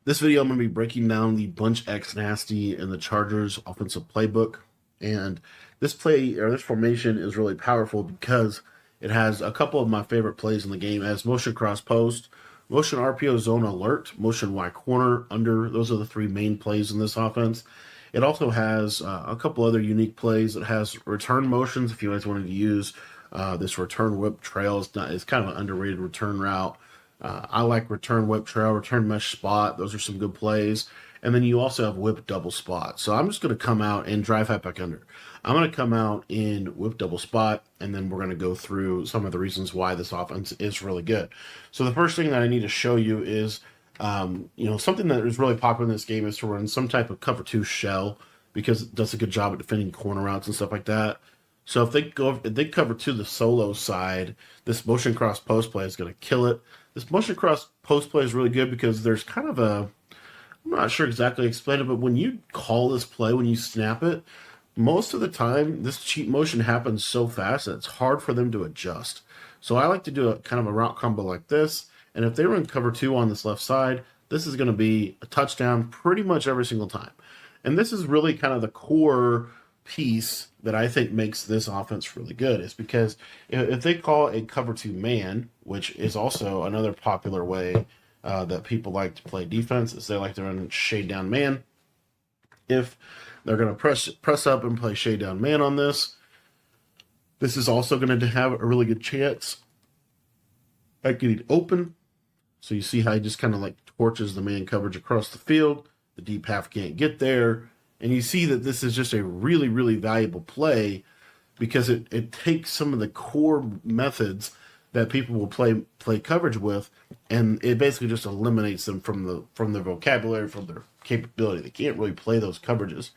This video, I'm going to be breaking down the Bunch X Nasty and the Chargers offensive playbook. And this formation is really powerful because it has a couple of my favorite plays in the game. It has motion cross post, motion RPO zone alert, motion Y corner under. Those are the three main plays in this offense. It also has a couple other unique plays. It has return motions if you guys wanted to use this return whip trail. It's kind of an underrated return route. I like return whip trail, return mesh spot. Those are some good plays. And then you also have whip double spot. So I'm just going to come out and drive half back under. I'm going to come out in whip double spot, and then we're going to go through some of the reasons why this offense is really good. So the first thing that I need to show you is, something that is really popular in this game is to run some type of cover two shell because it does a good job at defending corner routes and stuff like that. So if they cover to the solo side, this motion cross post play is going to kill it. This motion cross post play is really good because there's kind of I'm not sure exactly explain it, but when you call this play, when you snap it, most of the time this cheat motion happens so fast that it's hard for them to adjust. So I like to do a kind of a route combo like this, and if they run cover two on this left side, this is going to be a touchdown pretty much every single time. And this is really kind of the core piece that I think makes this offense really good is because if they call a cover two man, which is also another popular way that people like to play defense, is they like to run shade down man. If they're going to press up and play shade down man on this, this is also going to have a really good chance at getting open. So you see how he just kind of like torches the man coverage across the field. The deep half can't get there. And you see that this is just a really, really valuable play because it takes some of the core methods that people will play coverage with, and it basically just eliminates them from the vocabulary, from their capability. They can't really play those coverages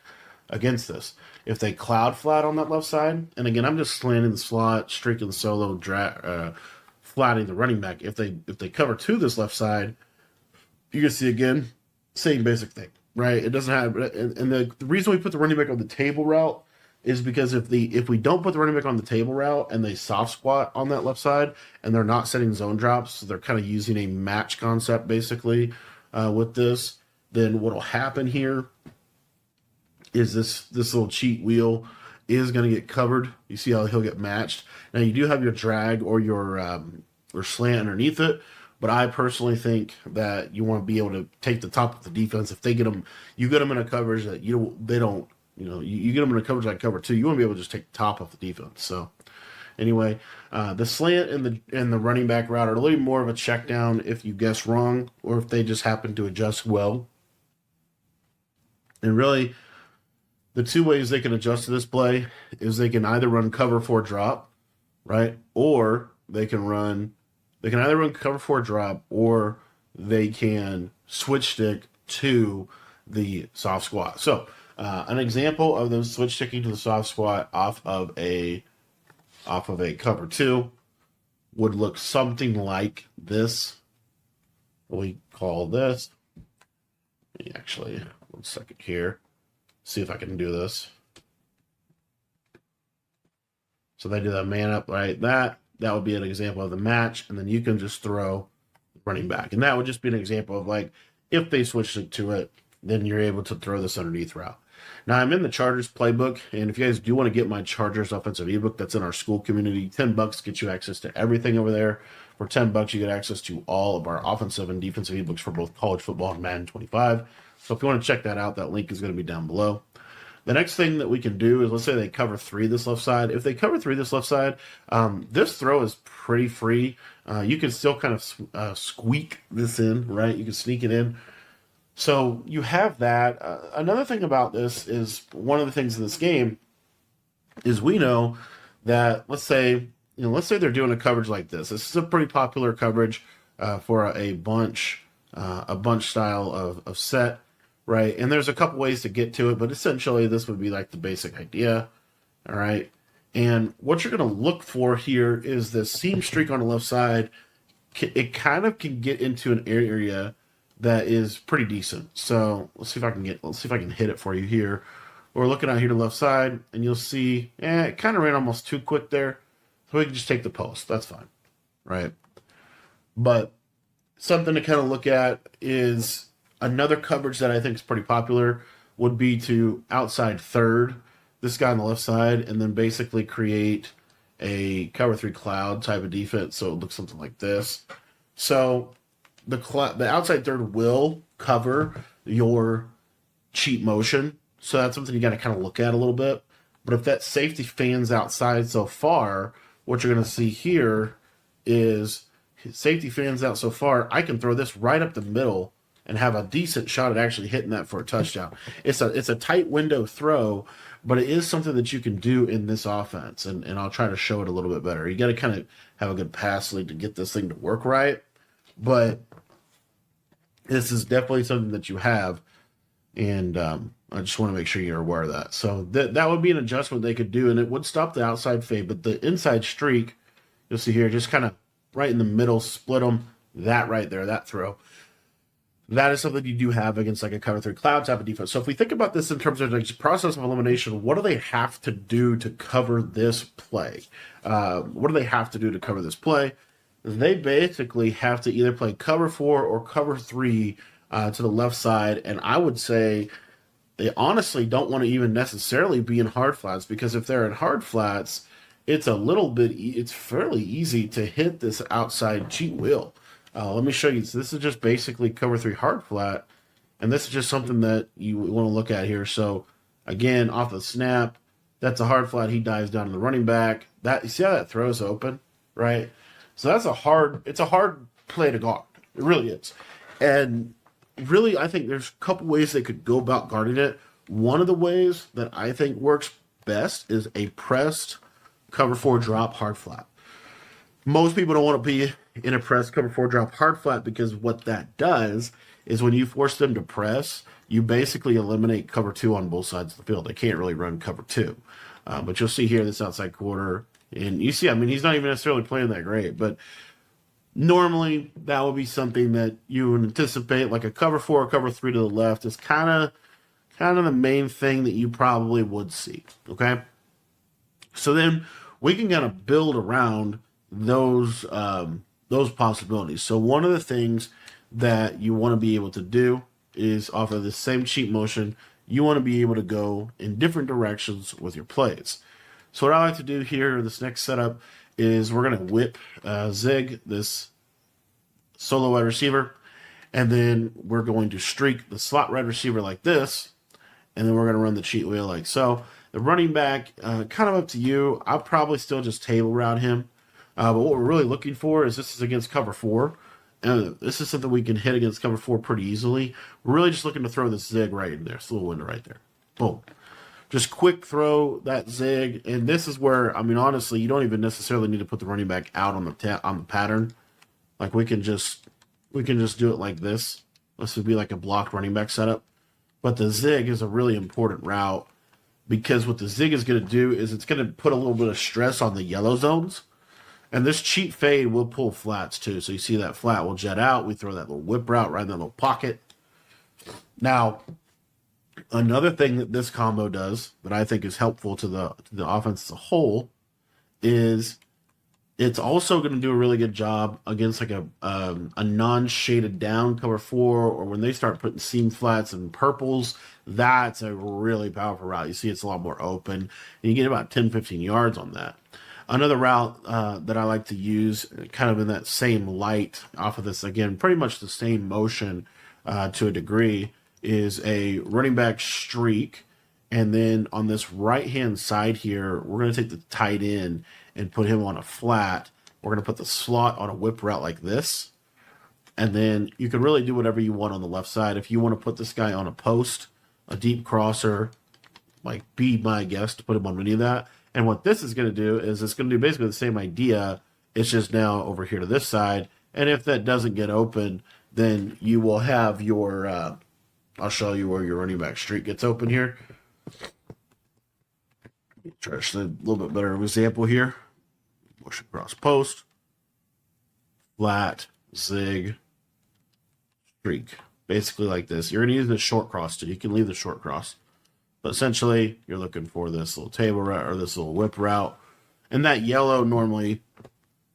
against this. If they cloud flat on that left side, and again, I'm just slanting the slot, streaking the solo, flatting the running back. If they cover to this left side, you can see again, same basic thing. Right, it doesn't have, and the reason we put the running back on the table route is because if we don't put the running back on the table route and they soft squat on that left side and they're not setting zone drops, so they're kind of using a match concept basically with this, then what'll happen here is this little cheat wheel is going to get covered. You see how he'll get matched. Now you do have your drag or your slant underneath it. But I personally think that you want to be able to take the top of the defense. If they get them, you get them in a coverage that you get them in a coverage like cover two. You want to be able to just take the top of the defense. So anyway, the slant and the running back route are a little more of a check down if you guess wrong or if they just happen to adjust well. And really, the two ways they can adjust to this play is they can either run cover four drop, right, or they can either run cover four drop or they can switch stick to the soft squat. So an example of them switch sticking to the soft squat off of a cover two would look something like this. We call this. Actually, 1 second here. See if I can do this. So they do that man up like that. That would be an example of the match, and then you can just throw running back. And that would just be an example of like, if they switch it to it, then you're able to throw this underneath route. Now, I'm in the Chargers playbook, and if you guys do want to get my Chargers offensive ebook, that's in our school community. $10 gets you access to everything over there. For $10, you get access to all of our offensive and defensive ebooks for both college football and Madden 25. So if you want to check that out, that link is going to be down below. The next thing that we can do is, let's say they cover three this left side. If they cover three this left side, this throw is pretty free. You can still kind of squeak this in, right? You can sneak it in. So you have that. Another thing about this is one of the things in this game is we know that let's say they're doing a coverage like this. This is a pretty popular coverage for a bunch style of set. Right, and there's a couple ways to get to it, but essentially this would be like the basic idea, all right? And what you're going to look for here is this seam streak on the left side. It kind of can get into an area that is pretty decent. So let's see if I can hit it for you here. We're looking out here to the left side, and you'll see, it kind of ran almost too quick there. So we can just take the post. That's fine, right? But something to kind of look at is Another coverage that I think is pretty popular would be to outside third this guy on the left side and then basically create a cover three cloud type of defense. So it looks something like this. So the outside third will cover your cheat motion. So that's something you got to kind of look at a little bit. But if that safety fans outside so far, what you're going to see here is safety fans out so far. I can throw this right up the middle and have a decent shot at actually hitting that for a touchdown. It's a tight window throw, but it is something that you can do in this offense, and I'll try to show it a little bit better. You got to kind of have a good pass lead to get this thing to work right, but this is definitely something that you have, and I just want to make sure you're aware of that. So that would be an adjustment they could do, and it would stop the outside fade, but the inside streak, you'll see here, just kind of right in the middle, split them, that right there, that throw. That is something you do have against like a cover three cloud type of defense. So if we think about this in terms of like process of elimination, what do they have to do to cover this play? What do they have to do to cover this play? They basically have to either play cover four or cover three to the left side. And I would say they honestly don't want to even necessarily be in hard flats, because if they're in hard flats, it's fairly easy to hit this outside cheat wheel. Let me show you. So this is just basically cover three hard flat, and this is just something that you want to look at here. So again, off the snap, that's a hard flat. He dives down to the running back. You see how that throws open, right? So it's a hard play to guard. It really is. And really, I think there's a couple ways they could go about guarding it. One of the ways that I think works best is a pressed cover four drop hard flat. Most people don't want to be in a press cover four drop hard flat, because what that does is when you force them to press, you basically eliminate cover two on both sides of the field. They can't really run cover two. But you'll see here this outside quarter, and you see, I mean, he's not even necessarily playing that great, but normally that would be something that you would anticipate, like a cover four or cover three to the left is kind of the main thing that you probably would see. Okay. So then we can kind of build around those possibilities. So one of the things that you want to be able to do is, off of the same cheat motion, you want to be able to go in different directions with your plays. So what I like to do here, this next setup, is we're going to whip zig this solo wide receiver, and then we're going to streak the slot wide receiver like this, and then we're going to run the cheat wheel like so. The running back, kind of up to you. I'll probably still just table route him. But what we're really looking for is, this is against cover four. This is something we can hit against cover four pretty easily. We're really just looking to throw this zig right in there. It's a little window right there. Boom. Just quick throw that zig. And this is where, I mean, honestly, you don't even necessarily need to put the running back out on the pattern. Like we can just do it like this. This would be like a blocked running back setup. But the zig is a really important route, because what the zig is going to do is it's going to put a little bit of stress on the yellow zones. And this cheat fade will pull flats too. So you see that flat will jet out. We throw that little whip route right in that little pocket. Now, another thing that this combo does that I think is helpful to the offense as a whole is it's also going to do a really good job against like a non-shaded down cover four, or when they start putting seam flats and purples. That's a really powerful route. You see it's a lot more open, and you get about 10-15 yards on that. Another route that I like to use, kind of in that same light, off of this, again, pretty much the same motion to a degree, is a running back streak. And then on this right-hand side here, we're going to take the tight end and put him on a flat. We're going to put the slot on a whip route like this. And then you can really do whatever you want on the left side. If you want to put this guy on a post, a deep crosser, like, be my guest to put him on any of that. And what this is going to do is it's going to do basically the same idea. It's just now over here to this side. And if that doesn't get open, then you will have your, I'll show you where your running back streak gets open here. Try to show a little bit better example here. Push across post, flat, zig, streak. Basically like this. You're going to use the short cross too. You can leave the short cross. But essentially, you're looking for this little table route or this little whip route. And that yellow normally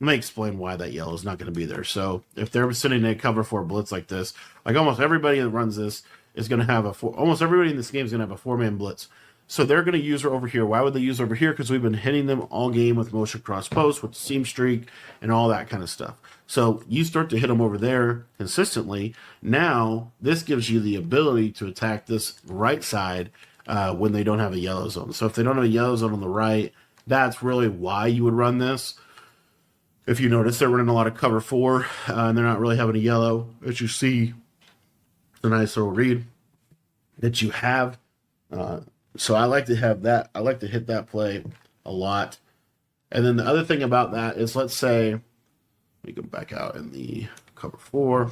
let me explain why that yellow is not going to be there. So if they're sitting in a cover 4 blitz like this, like almost everybody that runs this is going to have almost everybody in this game is going to have a 4-man blitz. So they're going to use her over here. Why would they use her over here? Because we've been hitting them all game with motion cross post, with the seam streak, and all that kind of stuff. So you start to hit them over there consistently. Now, this gives you the ability to attack this right side when they don't have a yellow zone. So if they don't have a yellow zone on the right, that's really why you would run this. If you notice, they're running a lot of cover 4, and they're not really having a yellow. As you see, the nice little read that you have. So I like to have that. I like to hit that play a lot. And then the other thing about that is, let's say, we go back out in the cover 4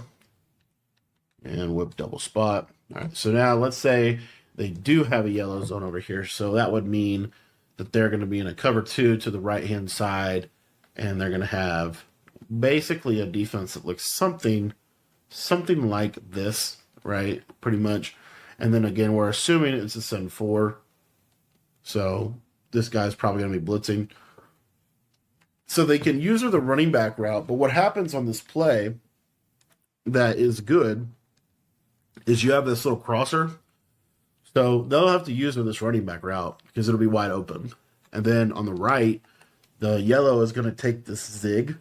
and whip double spot. All right, so now let's say they do have a yellow zone over here. So that would mean that they're going to be in a cover 2 to the right-hand side, and they're going to have basically a defense that looks something like this, right? Pretty much. And then again, we're assuming it's a send 4. So this guy's probably going to be blitzing. So they can use her the running back route. But what happens on this play that is good is you have this little crosser. So they'll have to use her this running back route because it'll be wide open. And then on the right, the yellow is going to take this zig.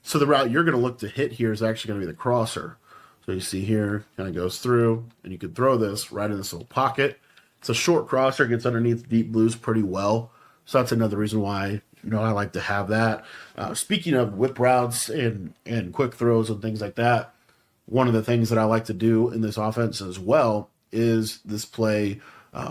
So the route you're going to look to hit here is actually going to be the crosser. So you see here, kind of goes through, and you can throw this right in this little pocket. It's a short crosser, gets underneath deep blues pretty well. So that's another reason why, I like to have that. Speaking of whip routes and quick throws and things like that, one of the things that I like to do in this offense as well is this play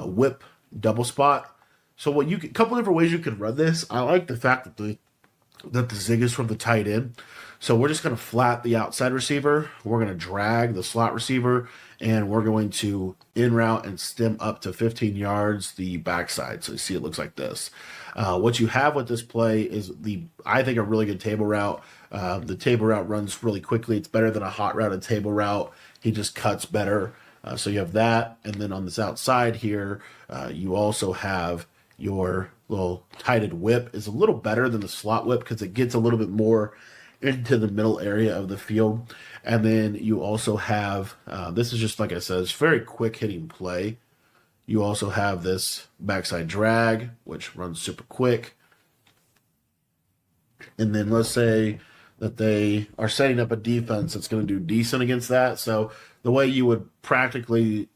whip double spot. So a couple different ways you could run this. I like the fact that the zig is from the tight end. So we're just going to flat the outside receiver. We're going to drag the slot receiver, and we're going to in route and stem up to 15 yards the backside. So you see it looks like this. What you have with this play is I think a really good table route. The table route runs really quickly. It's better than a hot routed table route. He just cuts better. So you have that. And then on this outside here, you also have your little tight end whip is a little better than the slot whip because it gets a little bit more into the middle area of the field. And then you also have, this is just like I said, it's very quick hitting play. You also have this backside drag, which runs super quick. And then let's say that they are setting up a defense that's going to do decent against that. So the way you would practically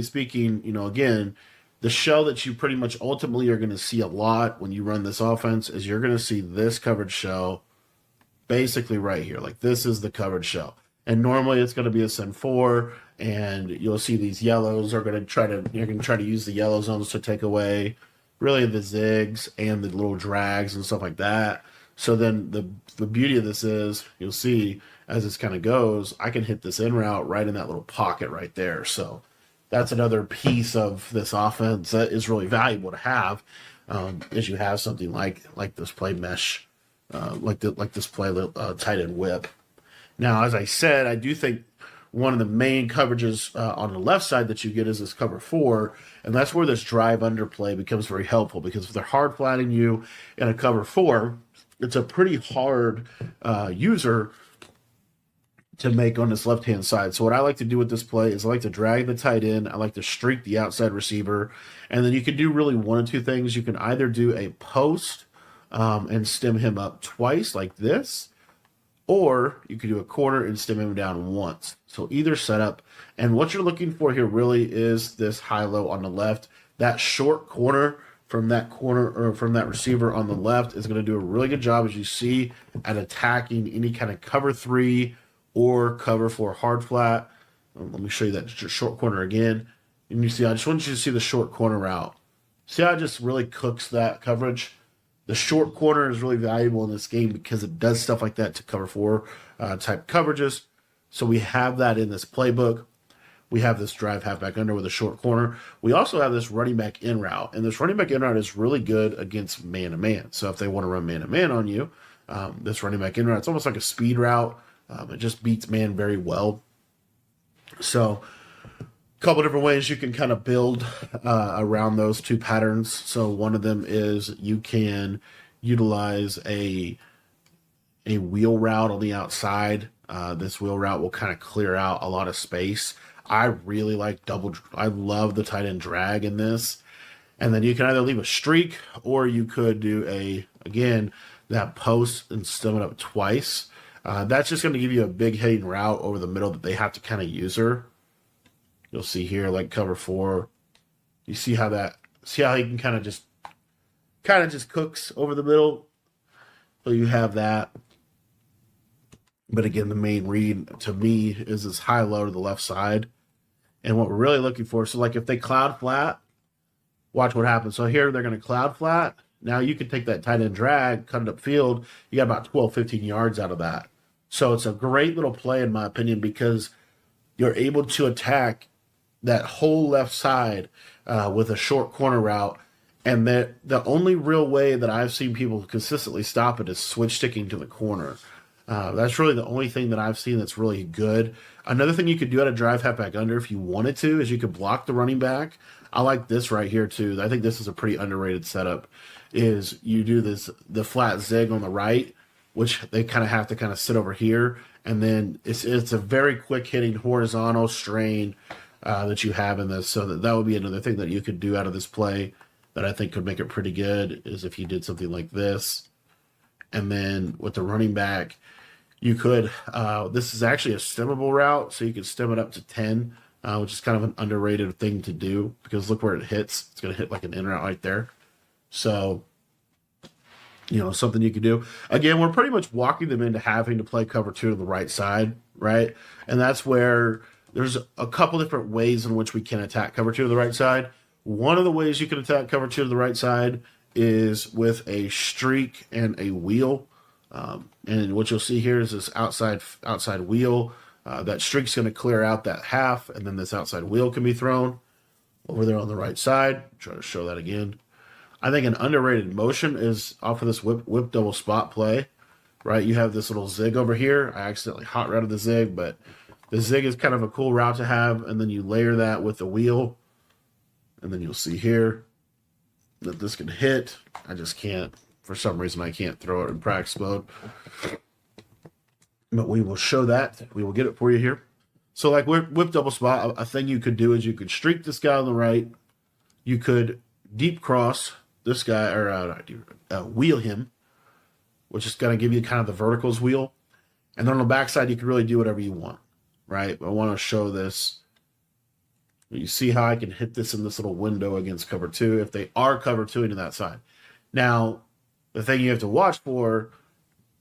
speaking, again, the shell that you pretty much ultimately are going to see a lot when you run this offense is you're going to see this covered shell basically right here. Like this is the covered shell. And normally it's going to be a send 4, and you'll see these yellows you're going to try to use the yellow zones to take away really the zigs and the little drags and stuff like that. So then the beauty of this is you'll see as this kind of goes, I can hit this in route right in that little pocket right there. So that's another piece of this offense that is really valuable to have, is you have something like this play mesh, like this play tight end whip. Now, as I said, I do think one of the main coverages on the left side that you get is this cover 4, and that's where this drive under play becomes very helpful, because if they're hard flatting you in a cover 4, it's a pretty hard user to make on this left-hand side. So what I like to do with this play is I like to drag the tight end, I like to streak the outside receiver, and then you can do really one of two things. You can either do a post and stem him up twice like this, or you could do a corner and stem him down once. So either setup. And what you're looking for here really is this high-low on the left. That short corner from that receiver on the left is going to do a really good job, as you see, at attacking any kind of cover 3 or cover 4 hard flat. Let me show you that short corner again. And you see, I just want you to see the short corner route. See how it just really cooks that coverage? The short corner is really valuable in this game because it does stuff like that to cover 4 type coverages. So we have that in this playbook. We have this drive halfback under with a short corner. We also have this running back in route. And this running back in route is really good against man-to-man. So if they want to run man-to-man on you, this running back in route, it's almost like a speed route. It just beats man very well. So couple different ways you can kind of build around those two patterns. So one of them is you can utilize a a wheel route on the outside. This wheel route will kind of clear out a lot of space. I really like I love the tight end drag in this. And then you can either leave a streak or you could do again, that post and stem it up twice. That's just going to give you a big hitting route over the middle that they have to kind of use her. You'll see here, like cover 4. You see how he can kind of just cooks over the middle. So you have that. But again, the main read to me is this high-low to the left side. And what we're really looking for, so like if they cloud flat, watch what happens. So here they're going to cloud flat. Now you can take that tight end drag, cut it upfield. You got about 12, 15 yards out of that. So it's a great little play, in my opinion, because you're able to attack that whole left side with a short corner route. And the only real way that I've seen people consistently stop it is switch sticking to the corner. That's really the only thing that I've seen that's really good. Another thing you could do at a drive halfback under if you wanted to is you could block the running back. I like this right here too. I think this is a pretty underrated setup. Is you do the flat zig on the right, which they kind of have to kind of sit over here, and then it's a very quick hitting horizontal strain that you have in this. So that would be another thing that you could do out of this play that I think could make it pretty good is if you did something like this. And then with the running back, you could, this is actually a stemmable route, so you could stem it up to 10, which is kind of an underrated thing to do because look where it hits. It's going to hit like an in route right there. So, something you could do. Again, we're pretty much walking them into having to play cover 2 to the right side, right? And that's where there's a couple different ways in which we can attack cover 2 to the right side. One of the ways you can attack cover 2 to the right side is with a streak and a wheel. And what you'll see here is this outside wheel. That streak's going to clear out that half, and then this outside wheel can be thrown over there on the right side. Try to show that again. I think an underrated motion is off of this whip double spot play, right? You have this little zig over here. I accidentally hot routed the zig, but the zig is kind of a cool route to have, and then you layer that with the wheel, and then you'll see here that this can hit. I just can't, for some reason, I can't throw it in practice mode. But we will show that. We will get it for you here. So like whip double spot, a thing you could do is you could streak this guy on the right. You could deep cross this guy, or wheel him, which is going to give you kind of the verticals wheel. And then on the backside, you can really do whatever you want, right? I want to show this. You see how I can hit this in this little window against cover 2 if they are cover 2 into that side. Now, the thing you have to watch for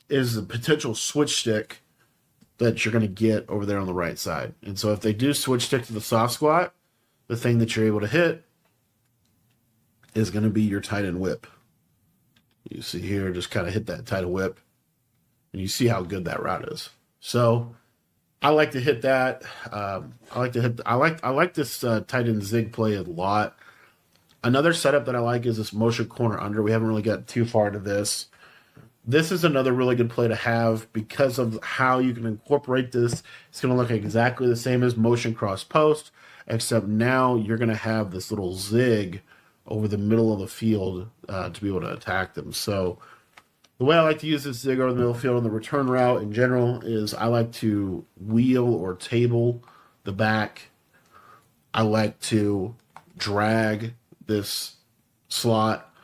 is the potential switch stick that you're going to get over there on the right side. And so if they do switch stick to the soft squat, the thing that you're able to hit is going to be your tight end whip. You see here, just kind of hit that tight end whip, and you see how good that route is. So I like to hit that. I like this tight end zig play a lot. Another setup that I like is this motion corner under. We haven't really got too far into this. This is another really good play to have because of how you can incorporate this. It's going to look exactly the same as motion cross post, except now you're going to have this little zig over the middle of the field to be able to attack them. So the way I like to use this zig over the middle of the field on the return route in general is I like to wheel or table the back. I like to drag this slot,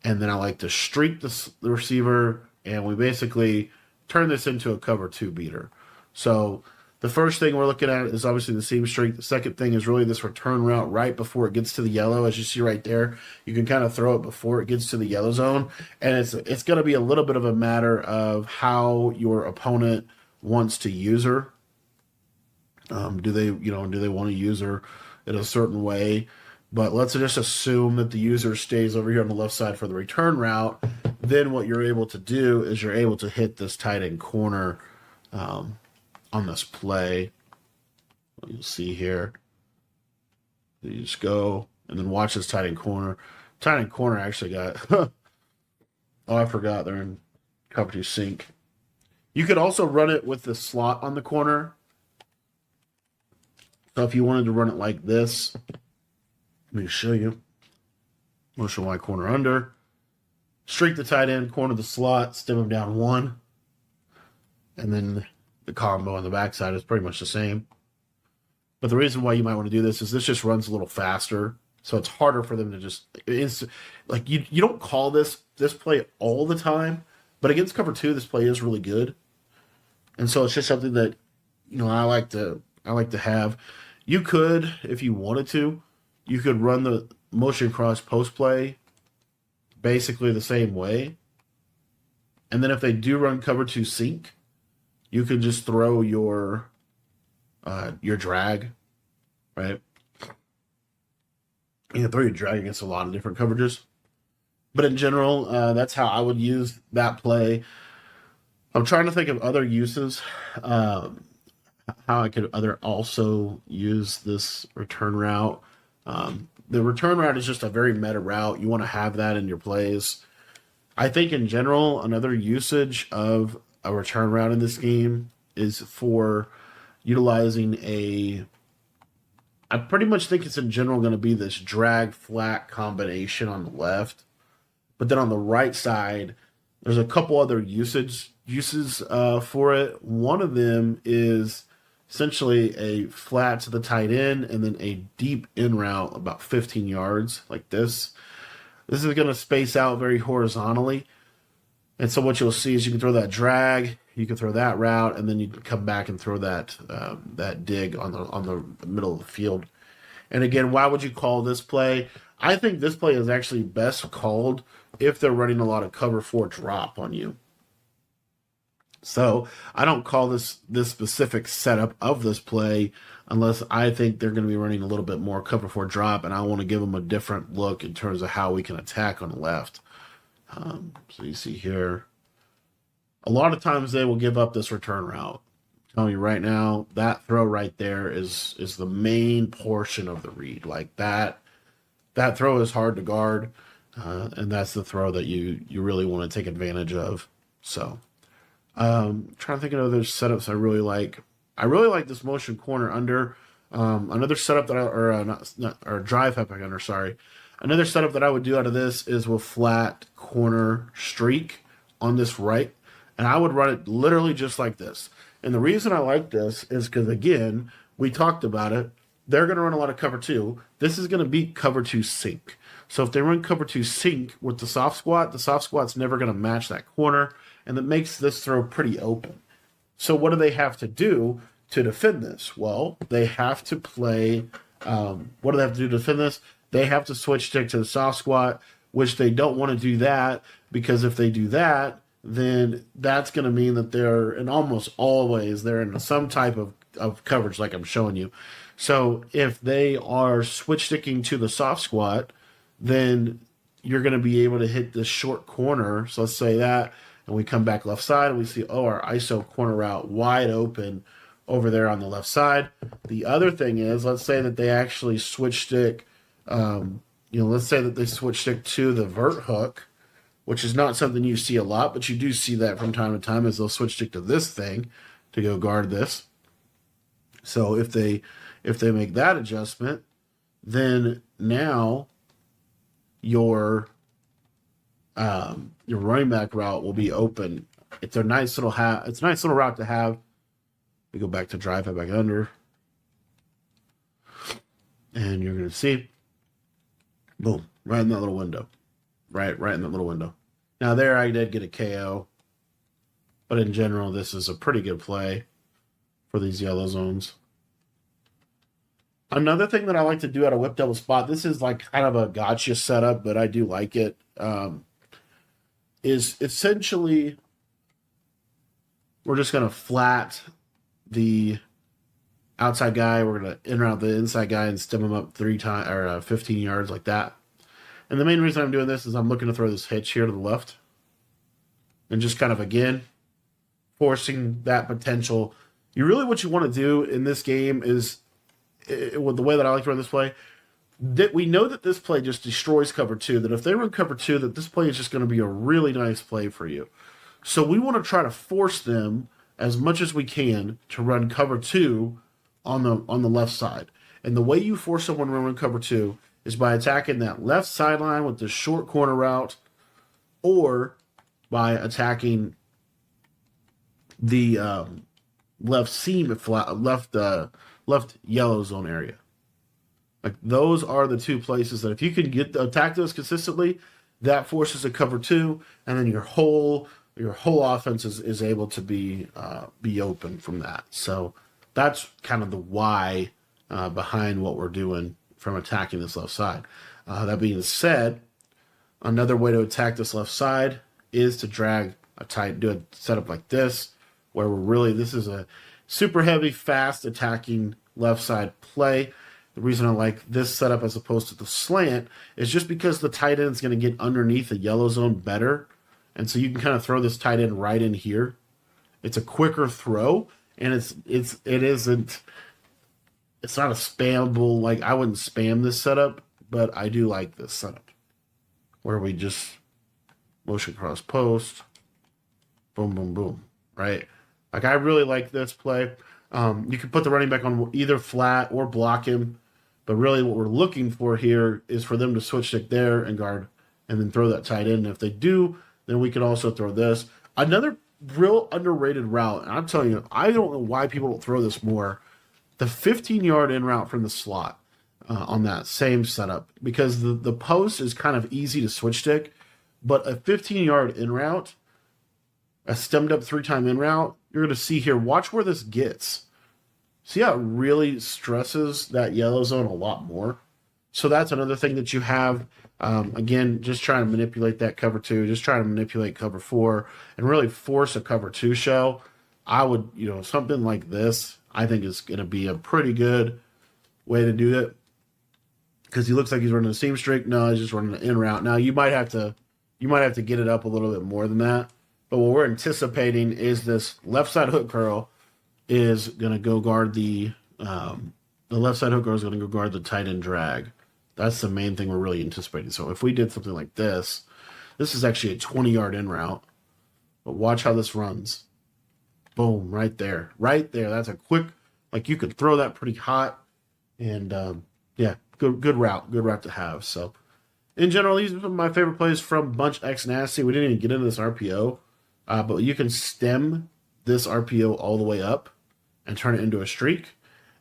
and then I like to streak the receiver, and we basically turn this into a cover 2 beater. So the first thing we're looking at is obviously the seam streak. The second thing is really this return route right before it gets to the yellow. As you see right there, you can kind of throw it before it gets to the yellow zone. And it's going to be a little bit of a matter of how your opponent wants to use her. Do they want to use her in a certain way? But let's just assume that the user stays over here on the left side for the return route. Then what you're able to do is you're able to hit this tight end corner on this play. You'll see here. You just go and then watch this tight end corner. Tight end corner actually got oh, I forgot they're in cover 2 sync. You could also run it with the slot on the corner. So if you wanted to run it like this, let me show you. Motion Y corner under. Streak the tight end, corner the slot, stem him down 1. and then the combo on the backside is pretty much the same. But the reason why you might want to do this is this just runs a little faster, so it's harder for them to just. It's like you don't call this play all the time, but against cover two, this play is really good, and so it's just something that I like to have. You could, if you wanted to, you could run the motion cross post play basically the same way, and then if they do run cover two sink, you could just throw your drag, right? You can throw your drag against a lot of different coverages. But in general, that's how I would use that play. I'm trying to think of other uses, how I could also use this return route. The return route is just a very meta route. You want to have that in your plays. I think in general, another usage of a return route in this game is for utilizing I pretty much think it's in general going to be this drag flat combination on the left, but then on the right side, there's a couple other uses for it. One of them is essentially a flat to the tight end and then a deep in route about 15 yards like this. This is going to space out very horizontally. And so what you'll see is you can throw that drag, you can throw that route, and then you can come back and throw that dig on the middle of the field. And again, why would you call this play? I think this play is actually best called if they're running a lot of cover four drop on you. So I don't call this specific setup of this play unless I think they're going to be running a little bit more cover four drop, and I want to give them a different look in terms of how we can attack on the left. So you see here, a lot of times they will give up this return route. I'm telling you right now, that throw right there is the main portion of the read. Like that throw is hard to guard, and that's the throw that you really want to take advantage of. So, trying to think of other setups I really like. I really like this motion corner under. Another setup that or drive epic under. Sorry. Another setup that I would do out of this is with flat corner streak on this right. And I would run it literally just like this. And the reason I like this is because, again, we talked about it. They're going to run a lot of cover two. This is going to be cover two sink. So if they run cover two sink with the soft squat's never going to match that corner. And that makes this throw pretty open. So what do they have to do to defend this? Well, they have to play. What do they have to do to defend this? They have to switch stick to the soft squat, which they don't want to do that, because if they do that, then that's going to mean that and almost always they're in some type of coverage like I'm showing you. So if they are switch sticking to the soft squat, then you're going to be able to hit this short corner. So let's say that, and we come back left side and we see, our ISO corner route wide open over there on the left side. The other thing is, let's say that they actually switch stick. Let's say that they switch stick to the vert hook, which is not something you see a lot, but you do see that from time to time as they'll switch stick to this thing to go guard this. So if they make that adjustment, then now your running back route will be open. It's a nice little route to have. We go back to drive it back under, and you're going to see, boom, right in that little window. Right in that little window. Now there I did get a KO, but in general, this is a pretty good play for these yellow zones. Another thing that I like to do at a whip double spot, this is like kind of a gotcha setup, but I do like it, is essentially we're just going to flat the outside guy. We're going to in route the inside guy and stem him up 15 yards like that. And the main reason I'm doing this is I'm looking to throw this hitch here to the left. And just kind of, again, forcing that potential. What you want to do in this game is, with the way that I like to run this play, that we know that this play just destroys cover two, that if they run cover two, that this play is just going to be a really nice play for you. So we want to try to force them as much as we can to run cover two on the left side. And the way you force someone to run cover two is by attacking that left sideline with the short corner route, or by attacking the left seam flat, left yellow zone area. Like those are the two places that if you can attack those consistently, that forces a cover two, and then your whole offense is able to be open from that. So that's kind of the why behind what we're doing from attacking this left side. That being said, another way to attack this left side is to drag do a setup like this, where this is a super heavy, fast attacking left side play. The reason I like this setup as opposed to the slant is just because the tight end is going to get underneath the yellow zone better. And so you can kind of throw this tight end right in here. It's a quicker throw, and it's not a spammable, like I wouldn't spam this setup, but I do like this setup. Where we just motion cross post, boom, boom, boom, right? Like I really like this play. You can put the running back on either flat or block him, but really what we're looking for here is for them to switch stick there and guard, and then throw that tight end. And if they do, then we can also throw this. Another real underrated route, and I'm telling you, I don't know why people don't throw this more, the 15-yard in route from the slot on that same setup, because the post is kind of easy to switch stick, but a 15-yard in route, a stemmed up 3-time in route, you're going to see here, watch where this gets. See how it really stresses that yellow zone a lot more? So that's another thing that you have. Again, just trying to manipulate that cover two, just trying to manipulate cover four, and really force a cover two shell. I would, something like this, I think is going to be a pretty good way to do it. Because he looks like he's running a seam streak. No, he's just running an in route. Now you might have to get it up a little bit more than that. But what we're anticipating is this left side hook curl is going to go guard the left side hook curl is going to go guard the tight end drag. That's the main thing we're really anticipating. So if we did something like this is actually a 20-yard in route. But watch how this runs. Boom, right there. Right there. That's a quick, like you could throw that pretty hot. And yeah, good route. Good route to have. So in general, these are some of my favorite plays from Bunch X Nasty. We didn't even get into this RPO. But you can stem this RPO all the way up and turn it into a streak.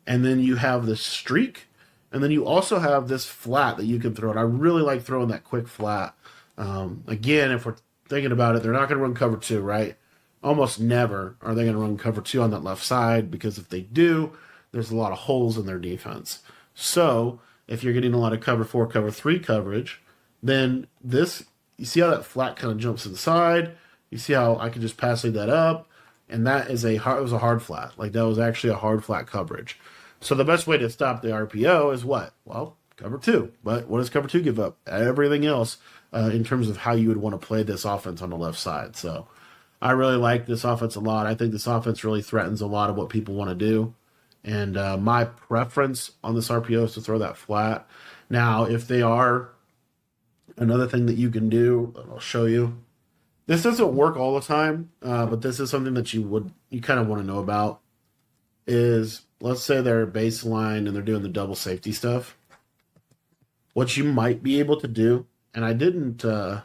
And then you have this streak. And then you also have this flat that you can throw. And I really like throwing that quick flat. Again, if we're thinking about it, they're not going to run cover two, right? Almost never are they going to run cover two on that left side, because if they do, there's a lot of holes in their defense. So if you're getting a lot of cover four, cover three coverage, then this, you see how that flat kind of jumps inside? You see how I could just pass that up? And that is it was a hard flat. Like that was actually a hard flat coverage. So the best way to stop the RPO is what? Well, cover two. But what does cover two give up? Everything else in terms of how you would want to play this offense on the left side. So I really like this offense a lot. I think this offense really threatens a lot of what people want to do. And my preference on this RPO is to throw that flat. Now, if they are, another thing that you can do, I'll show you. This doesn't work all the time, but this is something that you kind of want to know about. Is let's say they're baseline and they're doing the double safety stuff. What you might be able to do, and I didn't go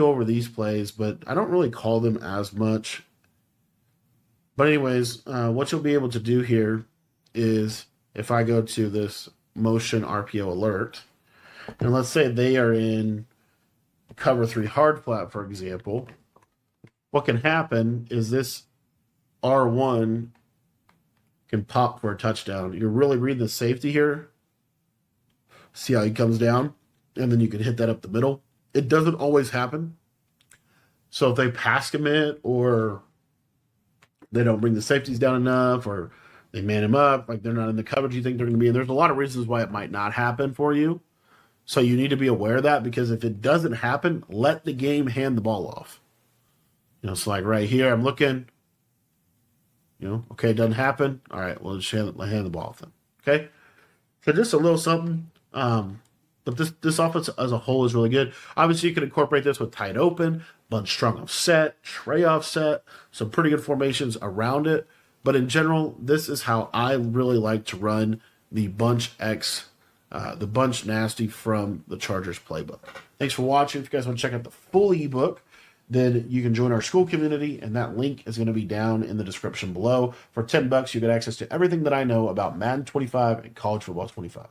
over these plays, but I don't really call them as much. But anyways, what you'll be able to do here is if I go to this motion RPO alert, and let's say they are in cover three hard flat, for example, what can happen is this R1 can pop for a touchdown. You're really reading the safety here. See how he comes down? And then you can hit that up the middle. It doesn't always happen. So if they pass commit or they don't bring the safeties down enough or they man him up, like they're not in the coverage you think they're going to be in, there's a lot of reasons why it might not happen for you. So you need to be aware of that, because if it doesn't happen, let the game hand the ball off. So like right here, I'm looking, okay, it doesn't happen. All right, well, just hand the ball off then. Okay? So just a little something. But this offense as a whole is really good. Obviously, you can incorporate this with tight open, bunch strong offset, tray offset, some pretty good formations around it. But in general, this is how I really like to run the Bunch X, the Bunch Nasty from the Chargers playbook. Thanks for watching. If you guys want to check out the full ebook, then you can join our school community, and that link is going to be down in the description below. For $10, you get access to everything that I know about Madden 25 and College Football 25.